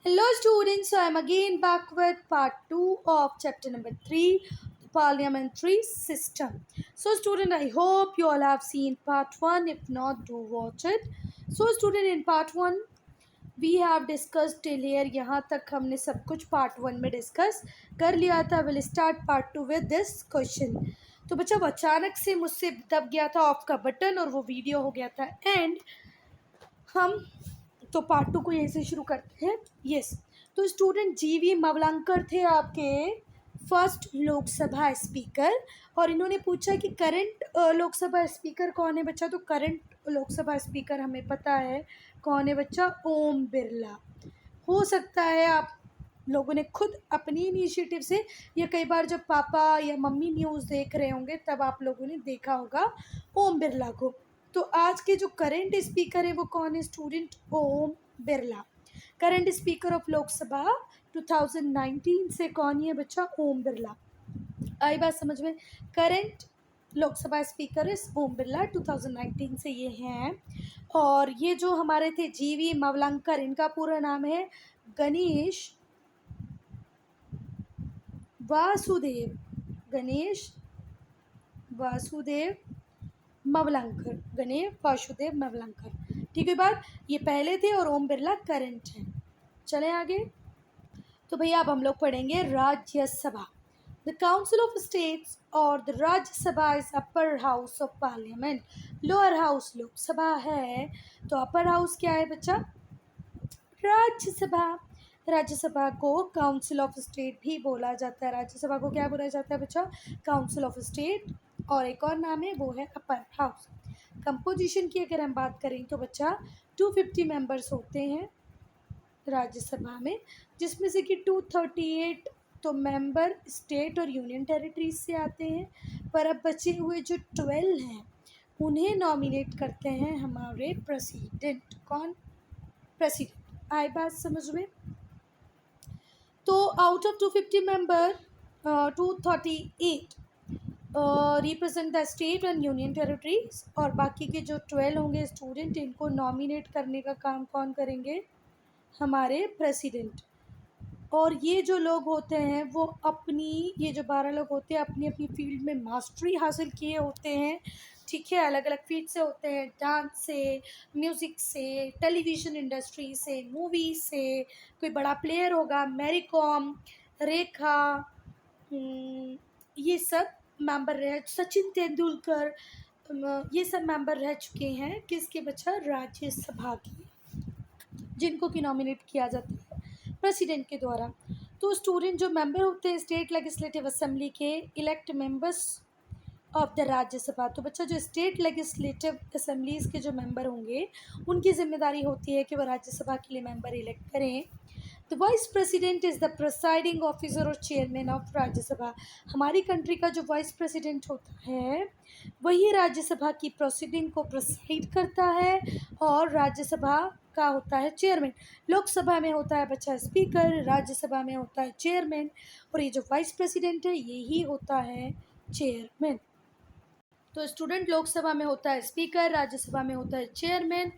Hello students, so I am again back with part 2 of chapter number 3, the parliamentary system. So student, I hope you all have seen part 1. If not, do watch it. So student, in part 1 we have discussed till here. यहाँ तक हमने सब कुछ part 1 में discuss कर लिया था. We'll start part 2 with this question. तो बच्चा वो अचानक से मुझसे दब गया था ऑफ का बटन और वो वीडियो हो गया था एंड हम तो पार्ट 2 को यहीं से शुरू करते हैं. यस, तो स्टूडेंट जीवी मवलंकर थे आपके फर्स्ट लोकसभा स्पीकर और इन्होंने पूछा कि करंट लोकसभा स्पीकर कौन है बच्चा. तो करंट लोकसभा स्पीकर हमें पता है कौन है बच्चा, ओम बिरला. हो सकता है आप लोगों ने खुद अपनी इनिशिएटिव से या कई बार जब पापा या मम्मी न्यूज़ देख रहे होंगे तब आप लोगों ने देखा होगा ओम बिरला को. तो आज के जो करंट स्पीकर है वो कौन है student, Om Birla. Current speaker of Lok Sabha 2019 से कौन है बच्चा, ओम बिरला. आई बात समझ में. करंट लोकसभा स्पीकर इस ओम बिरला 2019 से ये हैं. और ये जो हमारे थे जीवी मवलंकर, इनका पूरा नाम है गणेश वासुदेव, गणेश वासुदेव मवलंकर, गणेश वासुदेव मवलंकर. ठीक है बात. ये पहले थे और ओम बिरला करंट हैं. चलें आगे. तो भैया अब हम लोग पढ़ेंगे Rajya Sabha. The council of states और the Rajya Sabha is upper house of parliament. Lower house Lok Sabha है तो अपर हाउस क्या है बच्चा, राज्यसभा. राज्यसभा को काउंसिल ऑफ स्टेट भी बोला जाता है. राज्यसभा को क्या बोला जाता है बच्चा, काउंसिल ऑफ स्टेट. और एक और नाम है वो है अपर हाउस. कंपोजिशन की अगर हम बात करें तो बच्चा 250 मेंबर्स होते हैं राज्यसभा में, जिसमें से कि 238 तो मेंबर स्टेट और यूनियन टेरिटरीज से आते हैं. पर अब बचे हुए जो 12 हैं उन्हें नॉमिनेट करते हैं हमारे प्रेसिडेंट. कौन, प्रेसिडेंट. आई बात समझ में. तो out of 250 member 238 represent the state and union territories और बाकी के जो 12 होंगे स्टूडेंट, इनको नॉमिनेट करने का काम कौन करेंगे, हमारे प्रेसिडेंट. और ये जो लोग होते हैं वो अपनी, ये जो 12 लोग होते हैं अपनी अपनी फील्ड में मास्टरी हासिल किए होते हैं. ठीक है, अलग अलग फील्ड से होते हैं, डांस से, म्यूज़िक से, टेलीविज़न इंडस्ट्री से, मूवी से. कोई बड़ा प्लेयर होगा, मैरी कॉम, रेखा, ये सब मेंबर रह, सचिन तेंदुलकर, ये सब मेंबर रह चुके हैं किसके बच्चा, राज्यसभा की, जिनको कि नॉमिनेट किया जाता है प्रेसिडेंट के द्वारा. तो स्टूडेंट जो मेंबर होते हैं स्टेट लेजिस्लेटिव असेंबली के, elect members of the Rajya Sabha. तो बच्चा जो स्टेट लेजिस्लेटिव असेंबलीज़ के जो मेंबर होंगे उनकी जिम्मेदारी होती है कि वो राज्यसभा के लिए मेंबर इलेक्ट करें. The vice president is the presiding officer और चेयरमैन ऑफ राज्यसभा. हमारी कंट्री का जो वाइस प्रेसिडेंट होता है वही राज्यसभा की प्रोसीडिंग को प्रिसाइड करता है और राज्यसभा का होता है चेयरमैन. लोकसभा में होता है बच्चा स्पीकर, राज्यसभा में होता है चेयरमैन, और ये जो वाइस प्रेसिडेंट है यही होता है चेयरमैन. तो स्टूडेंट लोकसभा में होता है स्पीकर, राज्यसभा में होता है चेयरमैन,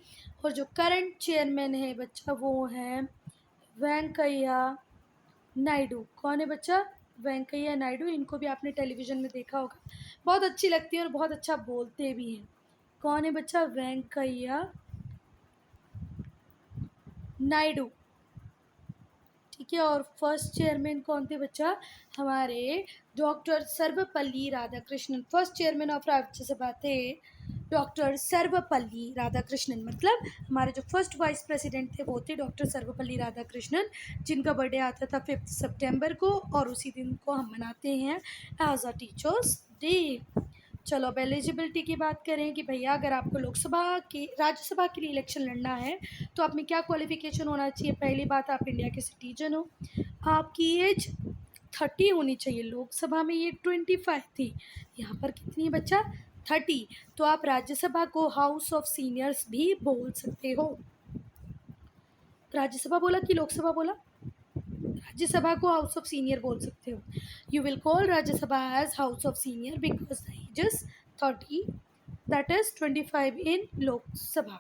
और जो करंट चेयरमैन है बच्चा वो है वेंकैया नायडू. कौन है बच्चा, वेंकैया नायडू. इनको भी आपने टेलीविज़न में देखा होगा, बहुत अच्छी लगती है और बहुत अच्छा बोलते भी हैं. कौन है बच्चा, वेंकैया नायडू. ठीक है. और फर्स्ट चेयरमैन कौन थे बच्चा, हमारे doctor Sarvepalli Radhakrishnan. First chairman of Rajya Sabha थे डॉक्टर सर्वपल्ली राधाकृष्णन. मतलब हमारे जो फर्स्ट वाइस प्रेसिडेंट थे वो थे डॉक्टर सर्वपल्ली राधाकृष्णन, जिनका बर्थडे आता था 5 सितंबर को और उसी दिन को हम मनाते हैं एज अ टीचर्स डे. चलो अब एलिजिबिलिटी की बात करें कि भैया अगर आपको लोकसभा की, राज्यसभा के लिए इलेक्शन लड़ना है तो आप में क्या क्वालिफिकेशन होना चाहिए. पहली बात, आप इंडिया के सिटीजन हो, आपकी एज 30 होनी चाहिए. लोकसभा में ये 25 थी, यहाँ पर कितनी है बच्चा, 30. तो आप राज्यसभा को हाउस ऑफ सीनियर्स भी बोल सकते हो. राज्यसभा बोला कि लोकसभा बोला, राज्यसभा को हाउस ऑफ सीनियर बोल सकते हो. You will call Rajya Sabha as house of senior because the age is 30, that is 25 in Lok Sabha.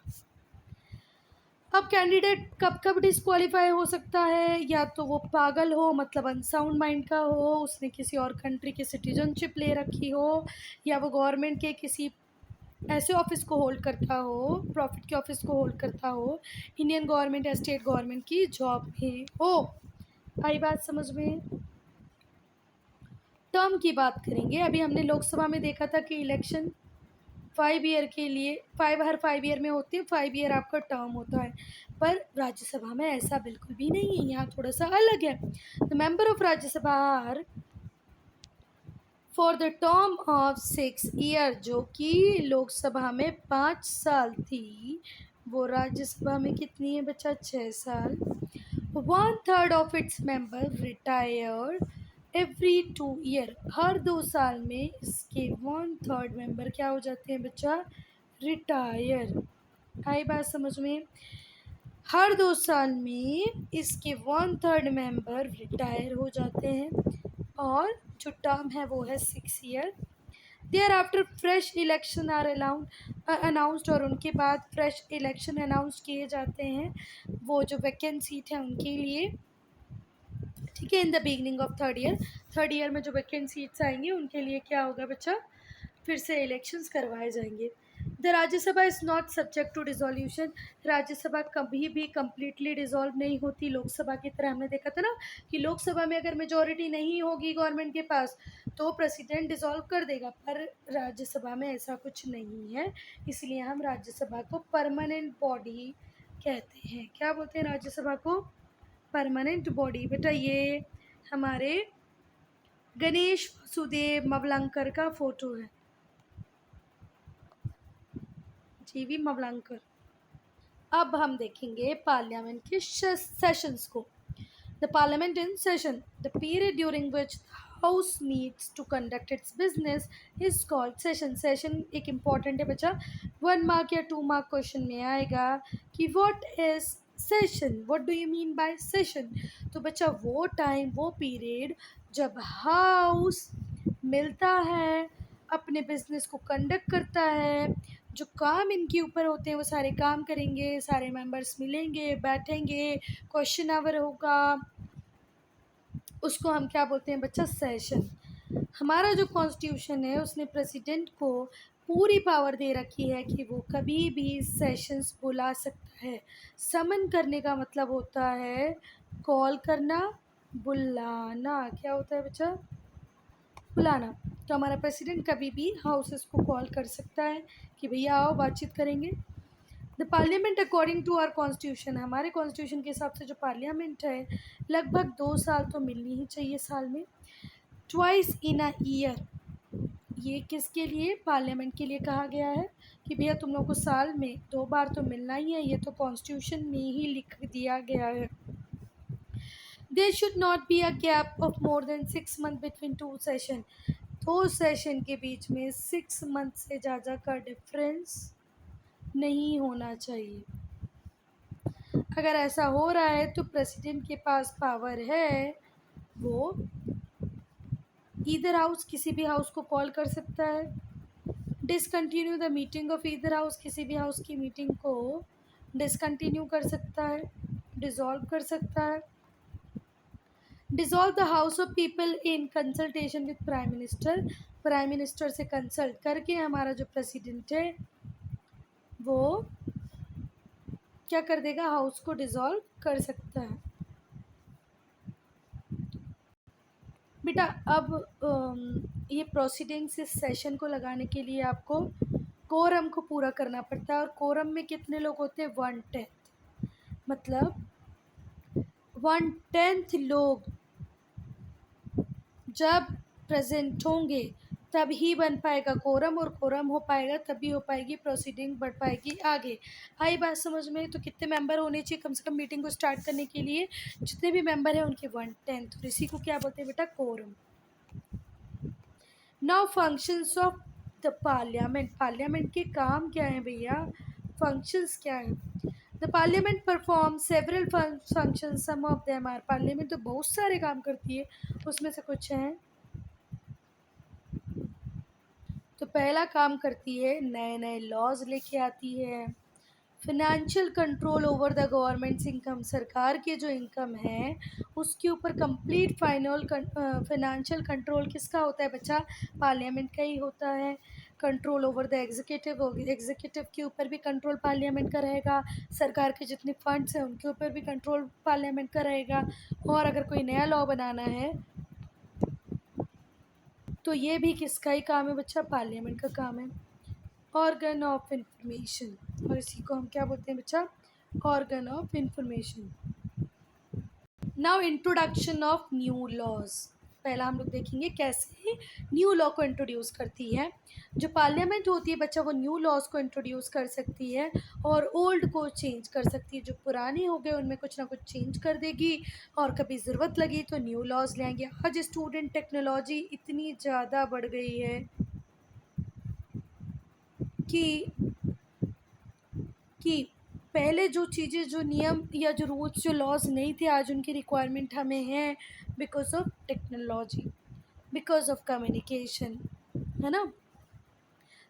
अब कैंडिडेट कब कब डिस्क्वालीफाई हो सकता है, या तो वो पागल हो मतलब अनसाउंड माइंड का हो, उसने किसी और कंट्री की सिटीजनशिप ले रखी हो, या वो गवर्नमेंट के किसी ऐसे ऑफिस को होल्ड करता हो, प्रॉफिट के ऑफिस को होल्ड करता हो, इंडियन गवर्नमेंट या स्टेट गवर्नमेंट की जॉब भी हो। आई बात समझ में? टर्म की बात करेंगे। अभी हमने लोकसभा में देखा था कि इलेक्शन 5 ईयर के लिए, हर 5 ईयर में होती है, 5 ईयर आपका टर्म होता है। पर राज्यसभा में ऐसा बिल्कुल भी नहीं है, यहाँ थोड़ा सा अलग है। The member of Rajya Sabha are for the term of 6 year, जो कि लोकसभा में 5 साल थी, वो राज्यसभा में कितनी है बच्चा? 6 साल। 1/3 of its member retired every 2 year, हर 2 साल में इसके 1/3 मेंबर क्या हो जाते हैं बच्चा? रिटायर। आई बात समझ में? हर 2 साल में इसके 1/3 मेंबर रिटायर हो जाते हैं, और जो टर्म है वो है 6 year. Thereafter fresh election are announced, और उनके बाद फ्रेश इलेक्शन अनाउंस किए जाते हैं वो जो वैकेंट सीट है उनके लिए। ठीक है, in the beginning of 3rd year, 3rd year में जो वैकेंट सीट्स आएंगी उनके लिए क्या होगा बच्चा? फिर से इलेक्शंस करवाए जाएंगे। The Rajya Sabha is not subject to dissolution, Rajya Sabha कभी भी कम्प्लीटली डिसॉल्व नहीं होती लोकसभा की तरह। हमने देखा था ना कि लोकसभा में अगर मेजोरिटी नहीं होगी गवर्नमेंट के पास तो प्रेसिडेंट डिसॉल्व कर देगा, पर राज्यसभा में ऐसा कुछ नहीं है। इसलिए हम राज्यसभा को परमानेंट बॉडी कहते हैं। क्या बोलते हैं राज्यसभा को? Permanent body. बेटा ये हमारे गणेश वासुदेव मवलंकर का फोटो है, जीवी मवलंकर। अब हम देखेंगे पार्लियामेंट के सेशंस को। The parliament in session, the period during which house meets to conduct its business is called session. Session एक इम्पॉर्टेंट है बच्चा, 1 मार्क या 2 मार्क क्वेश्चन में आएगा कि what is session, what do you mean by session. तो बच्चा वो टाइम, वो पीरियड जब हाउस मिलता है, अपने बिजनेस को कंडक्ट करता है, जो काम इनके ऊपर होते हैं वो सारे काम करेंगे, सारे मेंबर्स मिलेंगे, बैठेंगे, क्वेश्चन आवर होगा, उसको हम क्या बोलते हैं बच्चा? सेशन। हमारा जो कॉन्स्टिट्यूशन है उसने प्रेसिडेंट को पूरी पावर दे रखी है कि वो कभी भी सेशंस बुला सकता है। समन करने का मतलब होता है कॉल करना, बुलाना। क्या होता है बच्चा? बुलाना। तो हमारा प्रेसिडेंट कभी भी हाउसेस को कॉल कर सकता है कि भैया आओ बातचीत करेंगे। The parliament according to our constitution, हमारे कॉन्स्टिट्यूशन के हिसाब से जो पार्लियामेंट है लगभग 2 साल तो मिलनी ही चाहिए साल में। ट्वाइस इन अ ईयर, ये किसके लिए? पार्लियामेंट के लिए कहा गया है कि भैया तुम लोग को साल में 2 बार तो मिलना ही है, ये तो कॉन्स्टिट्यूशन में ही लिख दिया गया है। There should not be a gap of more than 6 month between 2 session, 2 session के बीच में 6 मंथ से ज़्यादा का डिफरेंस नहीं होना चाहिए। अगर ऐसा हो रहा है तो प्रेसिडेंट के पास पावर है, वो ईदर हाउस, किसी भी हाउस को कॉल कर सकता है, discontinue the meeting of either house, किसी भी हाउस की मीटिंग को डिसकंटिन्यू कर सकता है, डिसॉल्व कर सकता है, dissolve the house of people in consultation with prime minister, prime minister से कंसल्ट करके हमारा जो प्रेसिडेंट है वो क्या कर देगा? हाउस को डिसॉल्व कर सकता है। बेटा अब ये प्रोसीडिंग्स इस सेशन को लगाने के लिए आपको कोरम को पूरा करना पड़ता है, और कोरम में कितने लोग होते हैं? 1/10, मतलब 1/10 लोग जब प्रेजेंट होंगे तब ही बन पाएगा कोरम, और कोरम हो पाएगा तभी हो पाएगी प्रोसीडिंग, बढ़ पाएगी आगे। आई बात समझ में? तो कितने मेंबर होने चाहिए कम से कम मीटिंग को स्टार्ट करने के लिए? जितने भी मेंबर हैं उनके 1/10, तो इसी को क्या बोलते हैं बेटा? Quorum. Now functions of the parliament, parliament के काम क्या है भैया? फंक्शंस क्या है? The parliament perform several function, some of them are, parliament तो बहुत सारे काम करती है, उसमें से कुछ हैं। तो पहला काम करती है नए नए लॉज लेके आती है, financial control over the governments income, सरकार के जो इनकम है उसके ऊपर कंप्लीट फाइनेंशियल कंट्रोल किसका होता है बच्चा? पार्लियामेंट का ही होता है। Control over the executive, executive के ऊपर भी कंट्रोल पार्लियामेंट का रहेगा। सरकार के जितने फंड्स हैं उनके ऊपर भी कंट्रोल पार्लियामेंट का रहेगा। और अगर कोई नया लॉ बनाना है तो ये भी किसका ही काम है बच्चा? पार्लियामेंट का काम है। ऑर्गन ऑफ इंफॉर्मेशन, और इसी को हम क्या बोलते हैं बच्चा? Organ of information. Now introduction of new laws. पहला हम लोग देखेंगे कैसे न्यू लॉ को इंट्रोड्यूस करती है। जो पार्लियामेंट होती है बच्चा वो न्यू लॉज को इंट्रोड्यूस कर सकती है और ओल्ड को चेंज कर सकती है। जो पुराने हो गए उनमें कुछ ना कुछ चेंज कर देगी और कभी ज़रूरत लगी तो न्यू लॉज लाएंगे। आज स्टूडेंट टेक्नोलॉजी इतनी ज़्यादा बढ़ गई है कि कि पहले जो चीज़ें, जो नियम या जो रूल्स, जो लॉज नहीं थे, आज उनकी रिक्वायरमेंट हमें है because of technology, because of communication, है ना।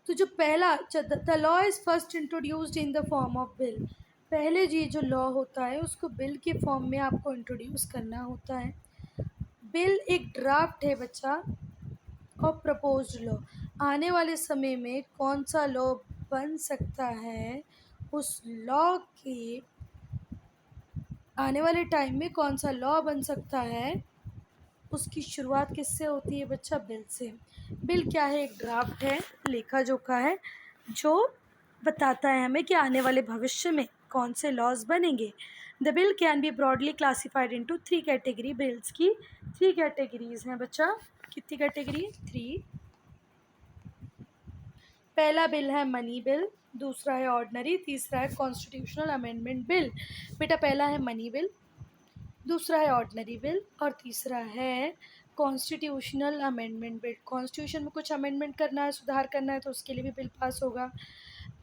तो जो पहला, the law is first introduced in the form of bill. पहले जी जो लॉ होता है उसको बिल के फॉर्म में आपको इंट्रोड्यूस करना होता है। बिल एक ड्राफ्ट है बच्चा और प्रपोज्ड लॉ। आने वाले समय में कौन सा लॉ बन सकता है, उस लॉ के आने वाले टाइम में कौन सा लॉ बन सकता है, उसकी शुरुआत किससे होती है बच्चा? बिल से। बिल क्या है? एक ड्राफ्ट है, लेखा जोखा है, जो बताता है हमें कि आने वाले भविष्य में कौन से लॉज बनेंगे। The bill can be broadly classified into 3 category. Bills की 3 कैटेगरीज हैं बच्चा। कितनी कैटेगरी? 3। पहला बिल है मनी बिल, दूसरा है ऑर्डनरी, तीसरा है कॉन्स्टिट्यूशनल अमेंडमेंट बिल। बेटा पहला है मनी बिल, दूसरा है ऑर्डनरी बिल और तीसरा है कॉन्स्टिट्यूशनल अमेंडमेंट बिल। कॉन्स्टिट्यूशन में कुछ अमेंडमेंट करना है, सुधार करना है तो उसके लिए भी बिल पास होगा।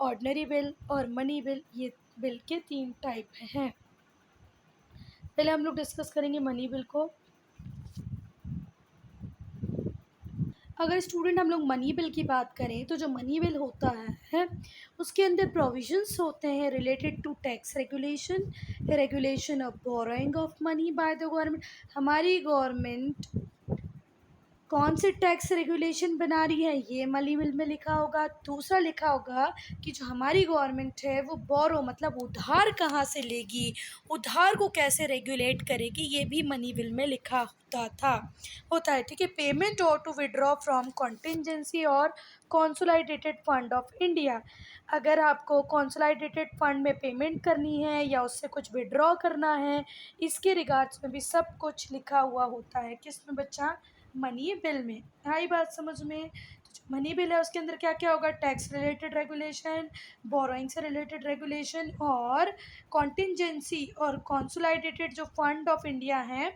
ऑर्डनरी बिल और मनी बिल, ये बिल के 3 टाइप हैं। पहले हम लोग डिस्कस करेंगे मनी बिल को। अगर स्टूडेंट हम लोग मनी बिल की बात करें तो जो मनी बिल होता है उसके अंदर प्रोविजंस होते हैं related to tax regulation, regulation of borrowing of money by the government. हमारी गवर्नमेंट कौन से टैक्स रेगुलेशन बना रही है ये मनी बिल में लिखा होगा। दूसरा लिखा होगा कि जो हमारी गवर्नमेंट है वो बोरो मतलब उधार कहाँ से लेगी, उधार को कैसे रेगुलेट करेगी, ये भी मनी बिल में लिखा होता है। ठीक है। पेमेंट और टू विड्रॉ फ्रॉम कॉन्टिजेंसी और कॉन्सोलिडेटेड फंड ऑफ इंडिया। अगर आपको कॉन्सोलिडेटेड फंड में पेमेंट करनी है या उससे कुछ विड्रॉ करना है, इसके रिगार्ड्स में भी सब कुछ लिखा हुआ होता है। किस में बच्चा? मनी बिल में। आई बात समझ में? तो जो मनी बिल है उसके अंदर क्या क्या होगा? टैक्स रिलेटेड रेगुलेशन, बोरोइंग से रिलेटेड रेगुलेशन और कॉन्टिजेंसी और कॉन्सोलिडेटेड जो फंड ऑफ इंडिया है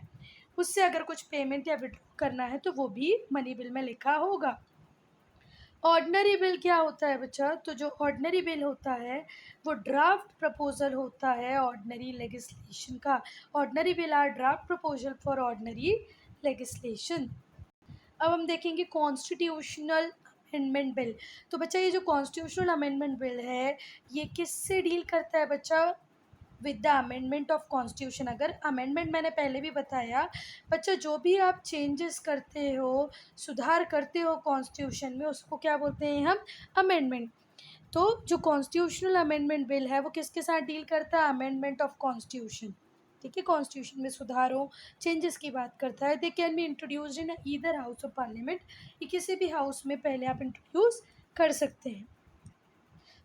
उससे अगर कुछ पेमेंट या विड्रॉ करना है तो वो भी मनी बिल में लिखा होगा। ऑर्डनरी बिल क्या होता है बच्चा? तो जो ऑर्डनरी बिल होता है वो ड्राफ्ट प्रपोजल होता है ऑर्डनरी लेगिस्लेशन का। Ordinary bill are draft proposal for ordinary legislation. अब हम देखेंगे कॉन्स्टिट्यूशनल अमेंडमेंट बिल। तो बच्चा ये जो कॉन्स्टिट्यूशनल अमेंडमेंट बिल है ये किससे डील करता है बच्चा? With the amendment of constitution. अगर अमेंडमेंट मैंने पहले भी बताया बच्चा, जो भी आप चेंजेस करते हो, सुधार करते हो कॉन्स्टिट्यूशन में, उसको क्या बोलते हैं हम? अमेंडमेंट। तो जो कॉन्स्टिट्यूशनल अमेंडमेंट बिल है वो किसके साथ डील करता है? Amendment of constitution. ठीक है। कॉन्स्टिट्यूशन में सुधारों, चेंजेस की बात करता है। They can be introduced in either house of parliament. ये किसी भी हाउस में पहले आप इंट्रोड्यूस कर सकते हैं।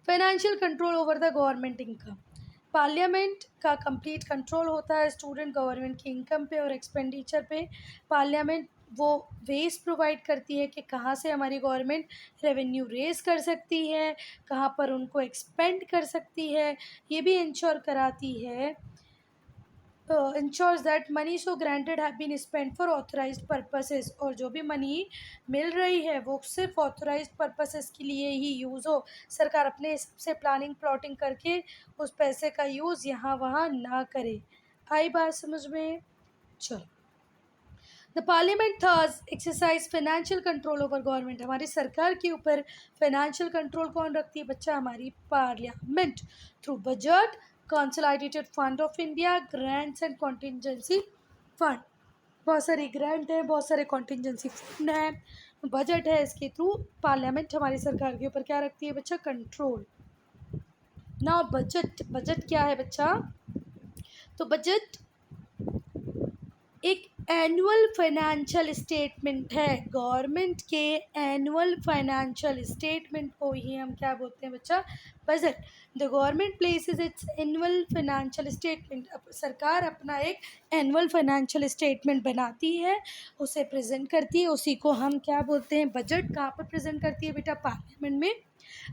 Financial control over the government income. Parliament का कंप्लीट कंट्रोल होता है स्टूडेंट गवर्नमेंट की इनकम पे और एक्सपेंडिचर पे। पार्लियामेंट वो वेज प्रोवाइड करती है कि कहाँ से हमारी गवर्नमेंट रेवेन्यू रेज कर सकती है, कहाँ पर उनको एक्सपेंड कर सकती है। ये भी इंश्योर कराती है, ensures that money so granted have been spent for authorized purposes। और जो भी मनी मिल रही है वो सिर्फ ऑथोराइज्ड पर्पसेस के लिए ही यूज़ हो। सरकार अपने हिसाब से प्लानिंग प्लॉटिंग करके उस पैसे का यूज़ यहाँ वहाँ ना करे। आई बात समझ में? चलो, the parliament thus exercise financial control over government. हमारी सरकार के ऊपर फाइनेंशियल कंट्रोल कौन रखती है बच्चा? हमारी parliament, through budget, consolidated fund of India, grants and contingency fund. बहुत सारे ग्रांट है, बहुत सारे कॉन्टिजेंसी फंड है, बजट है, इसके थ्रू पार्लियामेंट हमारी सरकार के ऊपर क्या रखती है बच्चा? कंट्रोल। ना बजट, बजट क्या है बच्चा? तो बजट एक एनुअल फाइनेंशियल स्टेटमेंट है। गवर्नमेंट के एनुअल फाइनेंशियल स्टेटमेंट को ही हम क्या बोलते हैं बच्चा? Budget. The government places it's annual financial statement. सरकार अपना एक एनुअल फाइनेंशियल स्टेटमेंट बनाती है, उसे प्रेजेंट करती है, उसी को हम क्या बोलते हैं? बजट। कहाँ पर प्रेजेंट करती है बेटा? पार्लियामेंट में।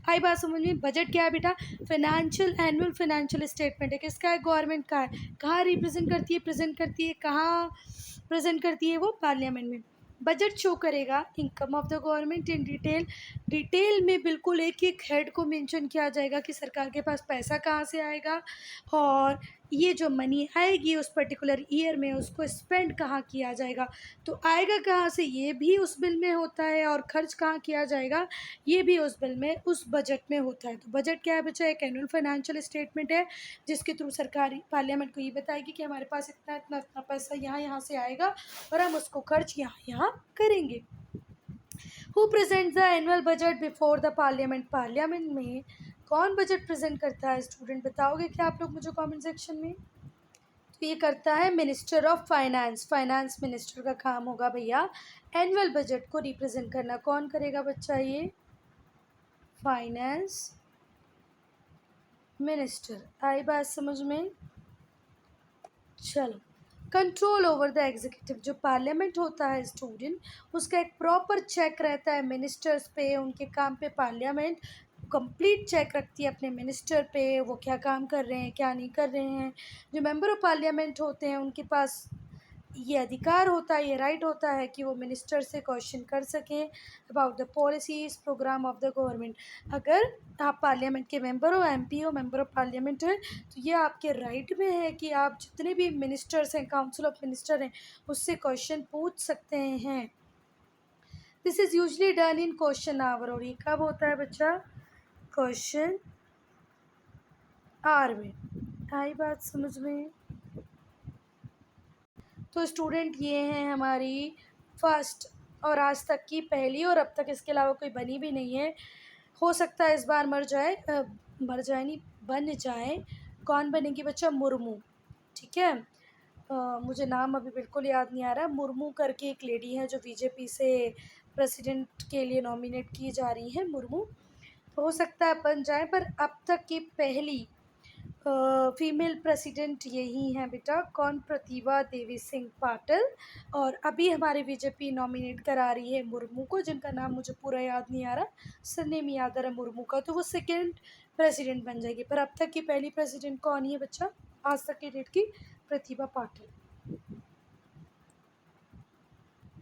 आई बात समझ में? बजट क्या है बेटा? फाइनेंशियल, एनुअल फाइनेंशियल स्टेटमेंट है। किसका है? गवर्नमेंट का है। कहाँ रिप्रेजेंट करती है? प्रेजेंट करती है कहाँ? प्रेजेंट करती है वो पार्लियामेंट में। बजट शो करेगा income of the government in detail. Detail में बिल्कुल एक एक हेड को मेंशन किया जाएगा कि सरकार के पास पैसा कहाँ से आएगा, और ये जो मनी आएगी उस पर्टिकुलर ईयर में उसको स्पेंड कहाँ किया जाएगा। तो आएगा कहाँ से ये भी उस बिल में होता है, और खर्च कहाँ किया जाएगा ये भी उस बिल में, उस बजट में होता है। तो बजट क्या है बच्चा? एक एनुअल फाइनेंशियल स्टेटमेंट है जिसके थ्रू सरकारी पार्लियामेंट को ये बताएगी कि हमारे पास इतना इतना इतना पैसा यहाँ यहाँ से आएगा और हम उसको खर्च यहाँ यहाँ करेंगे। Who present the annual budget before the parliament? Parliament में कौन बजट प्रेजेंट करता है? स्टूडेंट बताओगे क्या आप लोग मुझे कमेंट सेक्शन में? तो ये करता है minister of finance. Finance minister का काम होगा भैया एनुअल बजट को रिप्रेजेंट करना। कौन करेगा बच्चा? ये फाइनेंस मिनिस्टर। आई बात समझ में? चलो, कंट्रोल ओवर द एग्जीक्यूटिव। जो पार्लियामेंट होता है स्टूडेंट, उसका एक प्रॉपर चेक रहता है मिनिस्टर्स पे, उनके काम पे। पार्लियामेंट कंप्लीट चेक रखती है अपने मिनिस्टर पे, वो क्या काम कर रहे हैं क्या नहीं कर रहे हैं। जो मेंबर ऑफ पार्लियामेंट होते हैं उनके पास ये अधिकार होता है, ये राइट होता है कि वो मिनिस्टर से क्वेश्चन कर सकें about the policies program of the government. अगर आप पार्लियामेंट के मेंबर हो, एमपी हो, मेंबर ऑफ पार्लियामेंट है, तो ये आपके राइट में है कि आप जितने भी मिनिस्टर्स हैं, काउंसिल ऑफ मिनिस्टर हैं, उससे क्वेश्चन पूछ सकते हैं। This is usually done in question hour. और ये कब होता है बच्चा? क्वेश्चन आवर में। आई बात समझ में? तो स्टूडेंट ये हैं हमारी फर्स्ट और आज तक की पहली, और अब तक इसके अलावा कोई बनी भी नहीं है। हो सकता है इस बार मर जाए, मर जाए नहीं, बन जाए। कौन बनेगी बच्चा? मुर्मू। ठीक है, मुझे नाम अभी बिल्कुल याद नहीं आ रहा। मुर्मू करके एक लेडी है जो बीजेपी से प्रेसिडेंट के लिए नॉमिनेट की जा रही है, मुर्मू। तो हो सकता है बन जाए, पर अब तक की पहली फीमेल प्रेसिडेंट यही हैं बेटा। कौन? प्रतिभा देवी सिंह पाटिल। और अभी हमारे बीजेपी नॉमिनेट करा रही है मुर्मू को, जिनका नाम मुझे पूरा याद नहीं आ रहा, सरनेम याद आ रहा है मुर्मू का। तो वो सेकेंड प्रेसिडेंट बन जाएगी। पर अब तक की पहली प्रेसिडेंट कौन है बच्चा? आज तक की डेट की प्रतिभा पाटिल।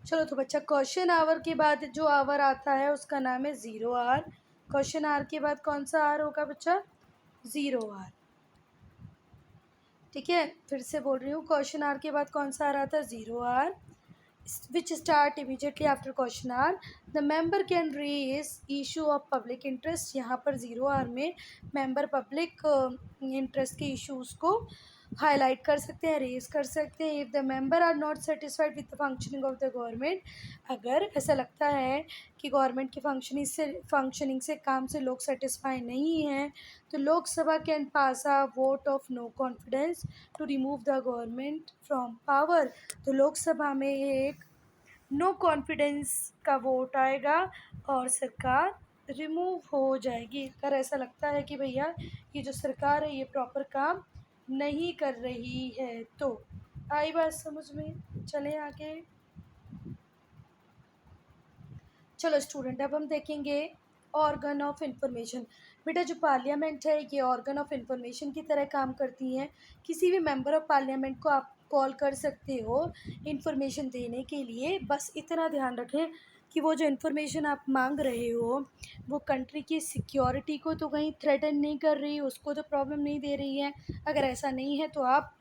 चलो तो बच्चा, क्वेश्चन आवर के बाद जो आवर आता है उसका नाम है ज़ीरो आवर। क्वेश्चन आवर के बाद कौन सा आवर होगा बच्चा? Zero hour. ठीक है, फिर से बोल रही हूँ, क्वेश्चन आर के बाद कौन सा आ रहा था? Zero hour, which start immediately after question hour. The member can raise issue of public interest. यहाँ पर ज़ीरो आर में मेंबर पब्लिक इंटरेस्ट के इशूज़ को हाईलाइट कर सकते हैं, रेज कर सकते हैं। If the member are not satisfied with the functioning of the government, अगर ऐसा लगता है कि गवर्नमेंट की फंक्शनिंग से काम से लोग सेटिस्फाई नहीं हैं, तो Lok Sabha can pass a vote of no confidence to remove the government from power. तो लोकसभा में एक नो कॉन्फिडेंस का वोट आएगा और सरकार रिमूव हो जाएगी। अगर ऐसा लगता है कि भैया ये जो सरकार है ये प्रॉपर काम नहीं कर रही है तो। आई बात समझ में? चलें आगे। चलो स्टूडेंट, अब हम देखेंगे ऑर्गन ऑफ इंफॉर्मेशन। बेटा जो पार्लियामेंट है ये ऑर्गन ऑफ इंफॉर्मेशन की तरह काम करती हैं। किसी भी मेंबर ऑफ पार्लियामेंट को आप कॉल कर सकते हो इंफॉर्मेशन देने के लिए। बस इतना ध्यान रखें कि वो जो इन्फॉर्मेशन आप मांग रहे हो वो कंट्री की सिक्योरिटी को तो कहीं थ्रेटन नहीं कर रही, उसको तो प्रॉब्लम नहीं दे रही है। अगर ऐसा नहीं है तो आप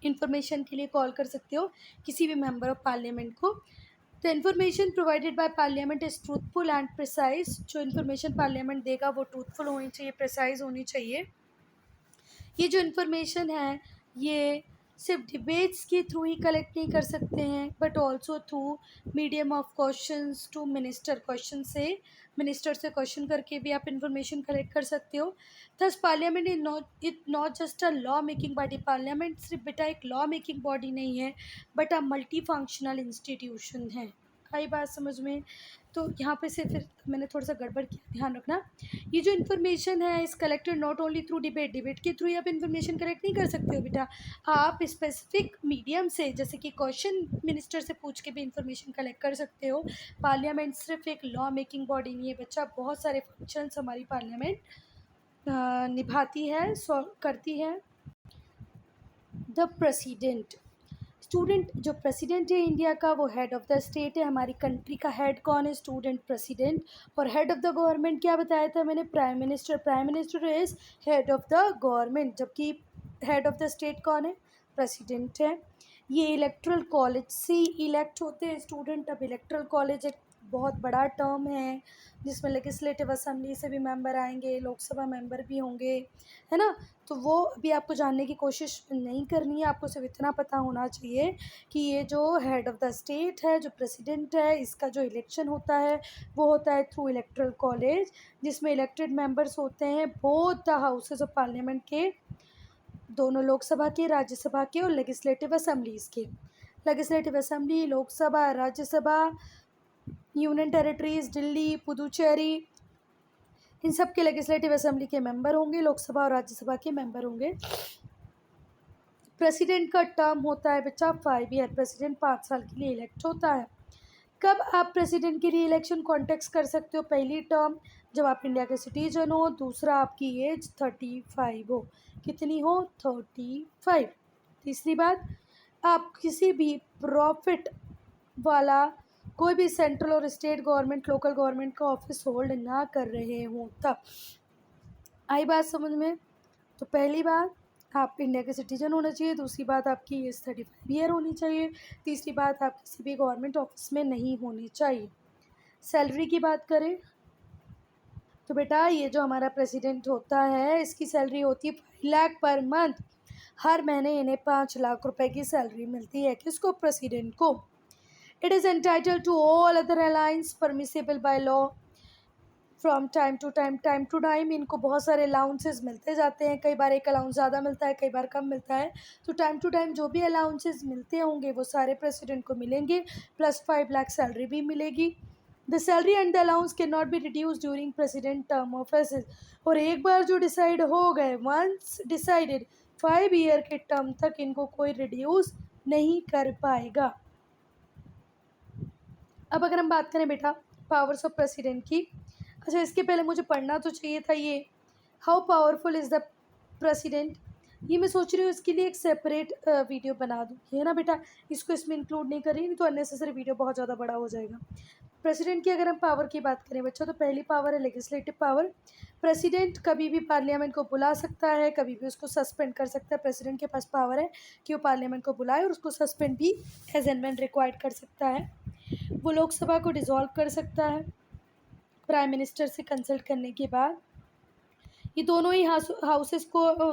इंफॉर्मेशन के लिए कॉल कर सकते हो किसी भी मेंबर ऑफ पार्लियामेंट को। The information provided by parliament is truthful and precise. जो इन्फॉर्मेशन पार्लियामेंट देगा वो ट्रूथफुल होनी चाहिए, प्रिसाइज होनी चाहिए। ये जो इन्फॉर्मेशन है ये सिर्फ डिबेट्स के थ्रू ही कलेक्ट नहीं कर सकते हैं, but also through medium of questions to minister. Question से मिनिस्टर से क्वेश्चन करके भी आप इन्फॉर्मेशन कलेक्ट कर सकते हो। Thus parliament is not just a law making body. Parliament सिर्फ बेटा एक लॉ मेकिंग बॉडी नहीं है, but a multi functional institution है। आई बात समझ में? तो यहाँ पे से फिर मैंने थोड़ा सा गड़बड़ किया, ध्यान रखना। ये जो इन्फॉर्मेशन है इस collected not only through debate. Debate के थ्रू ही आप इन्फॉर्मेशन कलेक्ट नहीं कर सकते हो बेटा, आप स्पेसिफिक मीडियम से जैसे कि क्वेश्चन मिनिस्टर से पूछ के भी इंफॉर्मेशन कलेक्ट कर सकते हो। पार्लियामेंट सिर्फ एक लॉ मेकिंग बॉडी नहीं है बच्चा, बहुत सारे फंक्शंस हमारी पार्लियामेंट निभाती है, सॉल्व करती है। द प्रेसिडेंट स्टूडेंट, जो प्रेसिडेंट है इंडिया का वो हेड ऑफ़ द स्टेट है। हमारी कंट्री का हेड कौन है? Student, president. और हेड ऑफ़ द गवर्नमेंट क्या बताया था मैंने? Prime minister. Prime minister is head of the government, जबकि हेड ऑफ़ द स्टेट कौन है? प्रेसिडेंट है। ये इलेक्ट्रल कॉलेज से इलेक्ट होते हैं स्टूडेंट। अब इलेक्ट्रल कॉलेज एक बहुत बड़ा टर्म है जिसमें लेजिस्लेटिव असेंबली से भी मेंबर आएंगे, लोकसभा मेंबर भी होंगे, है ना। तो वो अभी आपको जानने की कोशिश नहीं करनी है, आपको सिर्फ इतना पता होना चाहिए कि ये जो हेड ऑफ़ द स्टेट है, जो प्रेसिडेंट है, इसका जो इलेक्शन होता है वो होता है थ्रू इलेक्ट्रल कॉलेज, जिसमें इलेक्टेड मेंबर्स होते हैं both the houses of parliament के, दोनों लोकसभा के, राज्यसभा के और लेजिस्लेटिव असेंबलीज़ के। Legislative assembly, Lok Sabha, Rajya Sabha, union territories, Delhi, Puducherry, इन सब के लेजिस्लेटिव असेंबली के मेंबर होंगे, लोकसभा और राज्यसभा के मेंबर होंगे। प्रेसिडेंट का टर्म होता है बच्चा 5 ईयर। प्रेसिडेंट 5 साल के लिए इलेक्ट होता है। कब आप प्रेसिडेंट की री इलेक्शन कॉन्टेक्स्ट कर सकते हो? पहली टर्म जब आप इंडिया के सिटीजन हो, दूसरा आपकी एज 35 हो। कितनी हो? 35। तीसरी बात, आप किसी भी प्रॉफिट वाला कोई भी सेंट्रल और स्टेट गवर्नमेंट, लोकल गवर्नमेंट का ऑफिस होल्ड ना कर रहे हों तब। आई बात समझ में? तो पहली बात, आप इंडिया के सिटीजन होना चाहिए। दूसरी बात, आपकी एज 35 ईयर होनी चाहिए। तीसरी बात, आप किसी भी गवर्नमेंट ऑफिस में नहीं होनी चाहिए। सैलरी की बात करें तो बेटा ये जो हमारा प्रेसिडेंट होता है इसकी सैलरी होती है 5 लाख पर मंथ। हर महीने इन्हें 5 लाख रुपए की सैलरी मिलती है। किसको? प्रेसिडेंट को। It is entitled to all other allowance permissible by law from time to time इनको बहुत सारे अलाउंसेस मिलते जाते हैं। कई बार एक अलाउंस ज़्यादा मिलता है, कई बार कम मिलता है। तो टाइम टू टाइम जो भी अलाउंसेस मिलते होंगे वो सारे प्रेसिडेंट को मिलेंगे, प्लस 5 लाख सैलरी भी मिलेगी। The salary and the allowance can not be reduce during president term of office. और एक बार जो डिसाइड हो गए, वंस डिसाइडेड, 5 ईयर के टर्म तक इनको कोई रिड्यूस नहीं कर पाएगा। अब अगर हम बात करें बेटा पावर्स ऑफ प्रेसिडेंट की, अच्छा इसके पहले मुझे पढ़ना तो चाहिए था ये, how powerful is the president. ये मैं सोच रही हूँ इसके लिए एक सेपरेट वीडियो बना दूँ, है ना बेटा। इसको इसमें इंक्लूड नहीं करी, नहीं तो अननेसेसरी वीडियो बहुत ज़्यादा बड़ा हो जाएगा। प्रेसिडेंट की अगर हम पावर की बात करें बच्चों, तो पहली पावर है लेजिस्लेटिव पावर। प्रेसिडेंट कभी भी पार्लियामेंट को बुला सकता है, कभी भी उसको सस्पेंड कर सकता है। प्रेसिडेंट के पास पावर है कि वो पार्लियामेंट को बुलाए और उसको सस्पेंड भी एज एंड व्हेन रिक्वायर्ड कर सकता है। वो लोकसभा को डिसॉल्व कर सकता है प्राइम मिनिस्टर से कंसल्ट करने के बाद। ये दोनों ही हाउसेस को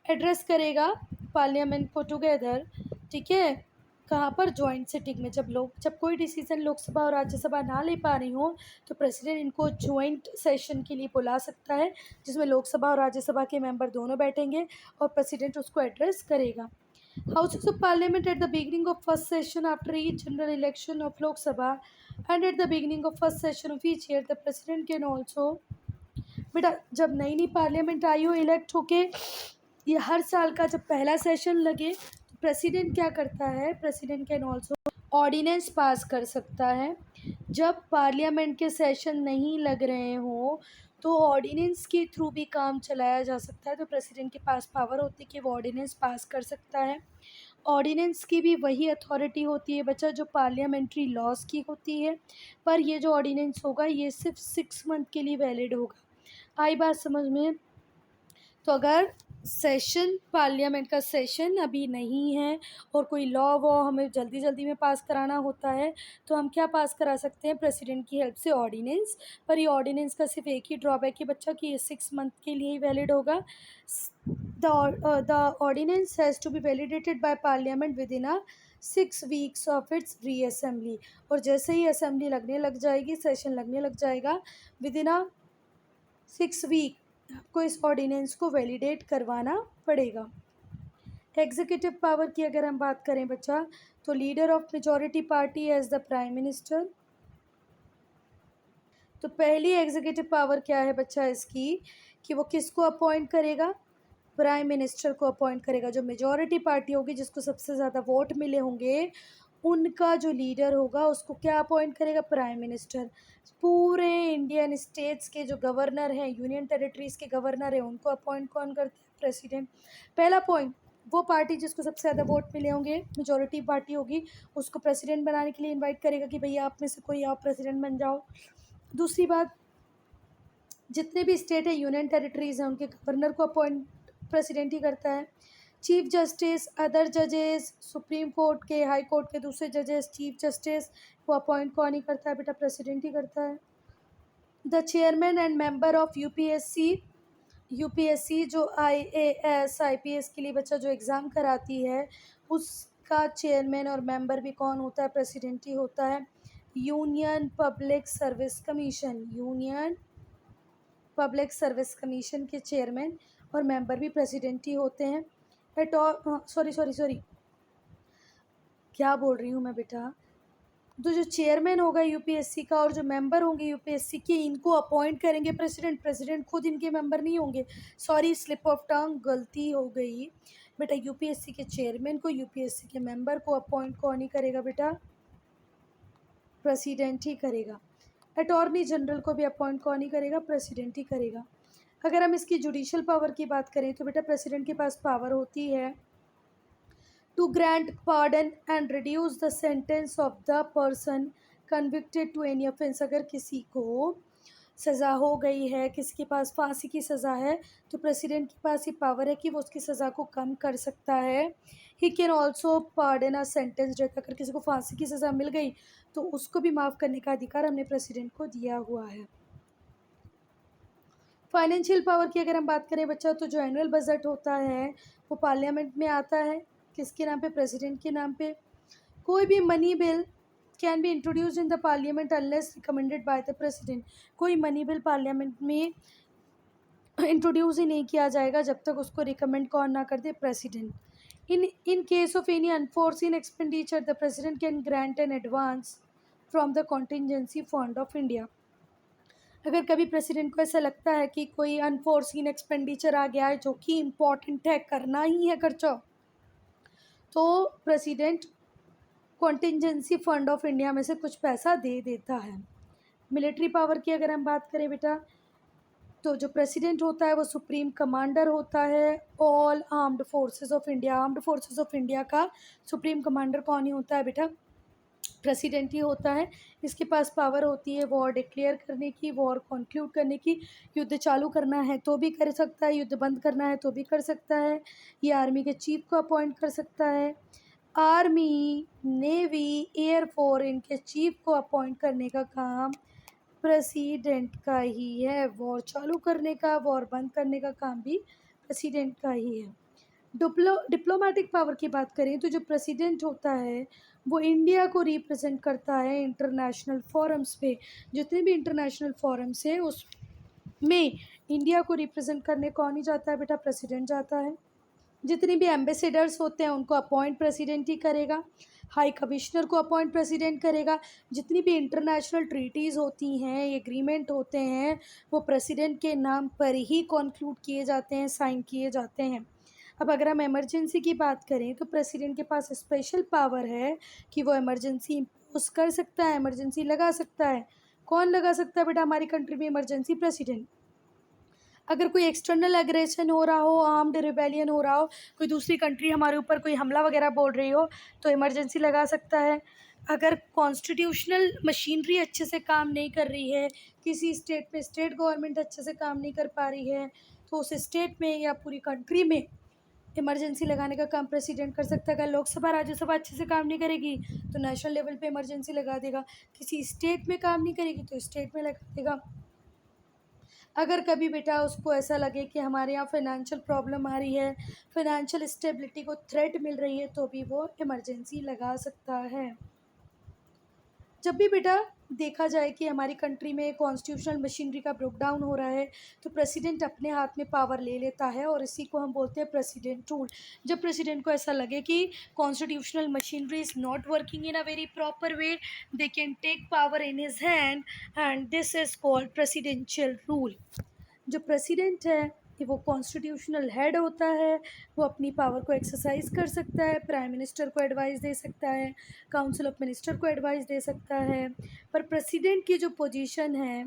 एड्रेस करेगा पार्लियामेंट को टुगेदर, ठीक है। कहाँ पर? जॉइंट सिटिंग में। जब कोई डिसीजन लोकसभा और राज्यसभा ना ले पा रही हो तो प्रेसिडेंट इनको जॉइंट सेशन के लिए बुला सकता है, जिसमें लोकसभा और राज्यसभा के मेंबर दोनों बैठेंगे और प्रेसिडेंट उसको एड्रेस करेगा। Houses of Parliament at the beginning of first session after each general election of Lok Sabha and at the beginning of first session of each year, the President can also। बेटा जब नई नई parliament आई हो elect होके, ये हर साल का जब पहला सेशन लगे तो प्रेसिडेंट क्या करता है? President can also ordinance pass कर सकता है। जब पार्लियामेंट के सेशन नहीं लग रहे हों तो ऑर्डिनेंस के थ्रू भी काम चलाया जा सकता है। तो प्रेसिडेंट के पास पावर होती है कि वो ऑर्डिनेंस पास कर सकता है। ऑर्डिनेंस की भी वही अथॉरिटी होती है बच्चा जो पार्लियामेंट्री लॉज की होती है, पर ये जो ऑर्डिनेंस होगा ये सिर्फ 6 मंथ के लिए वैलिड होगा। आई बात समझ में? तो अगर सेशन पार्लियामेंट का सेशन अभी नहीं है और कोई लॉ वॉ हमें जल्दी जल्दी में पास कराना होता है तो हम क्या पास करा सकते हैं, प्रेसिडेंट की हेल्प से ऑर्डिनेंस। पर ये ऑर्डिनेंस का सिर्फ एक ही ड्रॉबैक है बच्चा कि ये 6 मंथ के लिए ही वैलिड होगा। The ordinance has to be validated by parliament within a 6 weeks of its reassembly. और जैसे ही असेंबली लगने लग जाएगी, सेशन लगने लग जाएगा, विद इन अ 6 वीक आपको इस ऑर्डिनेंस को वैलिडेट करवाना पड़ेगा। एग्जीक्यूटिव पावर की अगर हम बात करें बच्चा, तो leader of majority party as the prime minister. तो पहली एग्जीक्यूटिव पावर क्या है बच्चा इसकी, कि वो किसको अपॉइंट करेगा, प्राइम मिनिस्टर को अपॉइंट करेगा। जो मेजॉरिटी पार्टी होगी, जिसको सबसे ज़्यादा वोट मिले होंगे, उनका जो लीडर होगा उसको क्या अपॉइंट करेगा, प्राइम मिनिस्टर। पूरे इंडियन स्टेट्स के जो गवर्नर हैं, यूनियन टेरिटरीज़ के गवर्नर हैं, उनको अपॉइंट कौन करते हैं, प्रेसिडेंट। पहला पॉइंट, वो पार्टी जिसको सबसे ज़्यादा वोट मिले होंगे, मेजॉरिटी पार्टी होगी, उसको प्रेसिडेंट बनाने के लिए इनवाइट करेगा कि भैया आप में से कोई आप प्रेसिडेंट बन जाओ। दूसरी बात, जितने भी स्टेट है, यूनियन टेरिटरीज़ हैं, उनके गवर्नर को अपॉइंट प्रेसिडेंट ही करता है। चीफ जस्टिस, अदर जजेस, सुप्रीम कोर्ट के, हाई कोर्ट के दूसरे जजेस, चीफ जस्टिस, वो अपॉइंट कौन ही करता है बेटा, प्रेसिडेंट ही करता है। The chairman and member of UPSC, UPSC जो आईएएस आईपीएस के लिए बच्चा जो एग्ज़ाम कराती है, उसका चेयरमैन और मेंबर भी कौन होता है, प्रेसिडेंट ही होता है। Union public service commission, union public service commission के चेयरमैन और मेंबर भी प्रेसिडेंट ही होते हैं। सॉरी क्या बोल रही हूँ मैं बेटा, तो जो चेयरमैन होगा यूपीएससी का और जो मेंबर होंगे यूपीएससी के, इनको अपॉइंट करेंगे प्रेसिडेंट। प्रेसिडेंट खुद इनके मेंबर नहीं होंगे। सॉरी, स्लिप ऑफ टंग, गलती हो गई बेटा। यूपीएससी के चेयरमैन को, यूपीएससी के मेंबर को अपॉइंट कौन ही करेगा बेटा, प्रेसिडेंट ही करेगा। अटॉर्नी जनरल को भी अपॉइंट कौन ही करेगा, प्रेसिडेंट ही करेगा। अगर हम इसकी जुडिशल पावर की बात करें तो बेटा प्रेसिडेंट के पास पावर होती है to grant pardon and reduce the sentence of the person convicted to any offence. अगर किसी को सज़ा हो गई है, किसी के पास फांसी की सज़ा है, तो प्रेसिडेंट के पास ये पावर है कि वो उसकी सज़ा को कम कर सकता है। He can also pardon a sentence death. अगर किसी को फांसी की सज़ा मिल गई तो उसको भी माफ़ करने का अधिकार हमने प्रेसिडेंट को दिया हुआ है। फाइनेंशियल पावर की अगर हम बात करें बच्चा, तो जो एनुअल बजट होता है वो पार्लियामेंट में आता है, किसके नाम पे, प्रेसिडेंट के नाम पे। कोई भी money bill can be introduce in the parliament unless recommended by the president. कोई मनी बिल पार्लियामेंट में इंट्रोड्यूस ही नहीं किया जाएगा जब तक उसको रिकमेंड कौन ना कर दे, president. In case of any unforeseen expenditure the president can grant an advance from the contingency fund of India. अगर कभी प्रेसिडेंट को ऐसा लगता है कि कोई अनफोर्सिन एक्सपेंडिचर आ गया है जो कि इम्पॉर्टेंट है, करना ही है खर्चा, तो president contingency fund of India में से कुछ पैसा दे देता है। मिलिट्री पावर की अगर हम बात करें बेटा, तो जो प्रेसिडेंट होता है वो सुप्रीम कमांडर होता है all armed forces of India. Armed forces of India का सुप्रीम कमांडर कौन ही होता है बेटा, प्रेसिडेंट ही होता है। इसके पास पावर होती है वॉर डिक्लेयर करने की, वॉर कंक्लूड करने की। युद्ध चालू करना है तो भी कर सकता है, युद्ध बंद करना है तो भी कर सकता है। ये आर्मी के चीफ को अपॉइंट कर सकता है। आर्मी, नेवी, एयरफोर्स, इनके चीफ को अपॉइंट करने का काम प्रेसिडेंट का ही है। वॉर चालू करने का, वॉर बंद करने का काम भी प्रेसिडेंट का ही है। डिप्लोमेटिक पावर की बात करें तो जो प्रेसिडेंट होता है वो इंडिया को रिप्रेजेंट करता है इंटरनेशनल फोरम्स पे। जितने भी इंटरनेशनल फोरम्स हैं उसमें इंडिया को रिप्रेजेंट करने कौन ही जाता है बेटा, प्रेसिडेंट जाता है। जितने भी एम्बेसडर्स होते हैं उनको अपॉइंट प्रेसिडेंट ही करेगा। हाई कमिश्नर को अपॉइंट प्रेसिडेंट करेगा। जितनी भी इंटरनेशनल ट्रीटीज़ होती हैं, एग्रीमेंट होते हैं, वो प्रेसिडेंट के नाम पर ही कॉन्क्लूड किए जाते हैं, साइन किए जाते हैं। अब अगर हम इमरजेंसी की बात करें तो प्रेसिडेंट के पास स्पेशल पावर है कि वो इमरजेंसी इम्पोज कर सकता है, इमरजेंसी लगा सकता है। कौन लगा सकता है बेटा हमारी कंट्री में इमरजेंसी, प्रेसिडेंट। अगर कोई एक्सटर्नल एग्रेशन हो रहा हो, आर्म्ड रिबेलियन हो रहा हो, कोई दूसरी कंट्री हमारे ऊपर कोई हमला वगैरह बोल रही हो, तो इमरजेंसी लगा सकता है। अगर कॉन्स्टिट्यूशनल मशीनरी अच्छे से काम नहीं कर रही है, किसी स्टेट पे स्टेट गवर्नमेंट अच्छे से काम नहीं कर पा रही है, तो उस स्टेट में या पूरी कंट्री में इमरजेंसी लगाने का काम प्रेसिडेंट कर सकता है। अगर लोकसभा राज्यसभा अच्छे से काम नहीं करेगी तो नेशनल लेवल पे इमरजेंसी लगा देगा। किसी स्टेट में काम नहीं करेगी तो स्टेट में लगा देगा। अगर कभी बेटा उसको ऐसा लगे कि हमारे यहाँ फाइनेंशियल प्रॉब्लम आ रही है, फाइनेंशियल स्टेबिलिटी को थ्रेट मिल रही है, तो भी वो इमरजेंसी लगा सकता है। जब भी बेटा देखा जाए कि हमारी कंट्री में कॉन्स्टिट्यूशनल मशीनरी का ब्रेक डाउन हो रहा है तो प्रेसिडेंट अपने हाथ में पावर ले लेता है और इसी को हम बोलते हैं प्रेसिडेंट रूल। जब प्रेसिडेंट को ऐसा लगे कि constitutional machinery is not working in a very proper way, they can take power in his hand and this is called presidential rule. जो प्रेसिडेंट है कि वो कॉन्स्टिट्यूशनल हेड होता है, वो अपनी पावर को एक्सरसाइज कर सकता है, प्राइम मिनिस्टर को एडवाइस दे सकता है, काउंसिल ऑफ मिनिस्टर को एडवाइस दे सकता है। पर प्रेसिडेंट की जो पोजीशन है,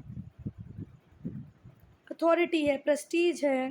अथॉरिटी है, प्रेस्टीज है,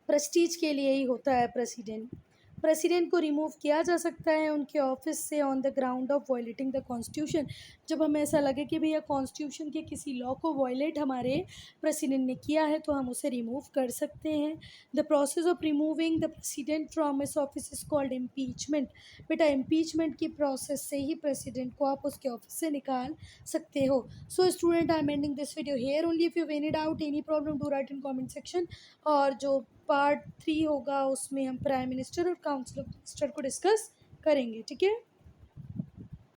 प्रेस्टीज के लिए ही होता है प्रेसिडेंट। प्रेसिडेंट को रिमूव किया जा सकता है उनके ऑफिस से on the ground of violating the constitution. जब हमें ऐसा लगे कि भैया कॉन्स्टिट्यूशन के किसी लॉ को वायलेट हमारे प्रेसिडेंट ने किया है तो हम उसे रिमूव कर सकते हैं। The process of removing the president from his office is called impeachment. बेटा इम्पीचमेंट की प्रोसेस से ही प्रेसिडेंट को आप उसके ऑफिस से निकाल सकते हो। So student, I am ending this video here only. If you any doubt any problem do right in comment section. और जो पार्ट 3 होगा उसमें हम प्राइम मिनिस्टर और काउंसिल ऑफ मिनिस्टर को डिस्कस करेंगे। ठीक है।